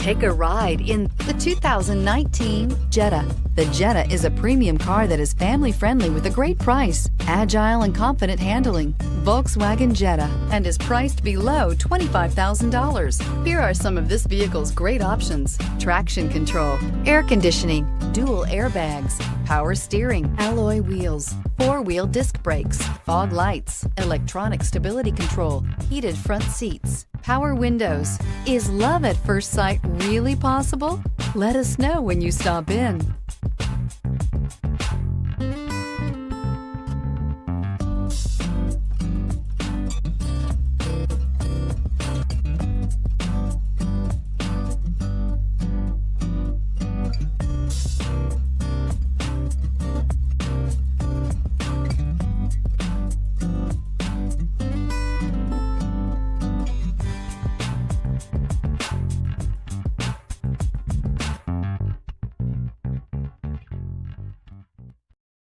Take a ride in the 2019 Jetta. The Jetta is a premium car that is family-friendly with a great price, agile and confident handling. Volkswagen Jetta, and is priced below $25,000. Here are some of this vehicle's great options: traction control, air conditioning, dual airbags, power steering, alloy wheels, four-wheel disc brakes, fog lights, electronic stability control, heated front seats, power windows. Is love at first sight really possible? Let us know when you stop in.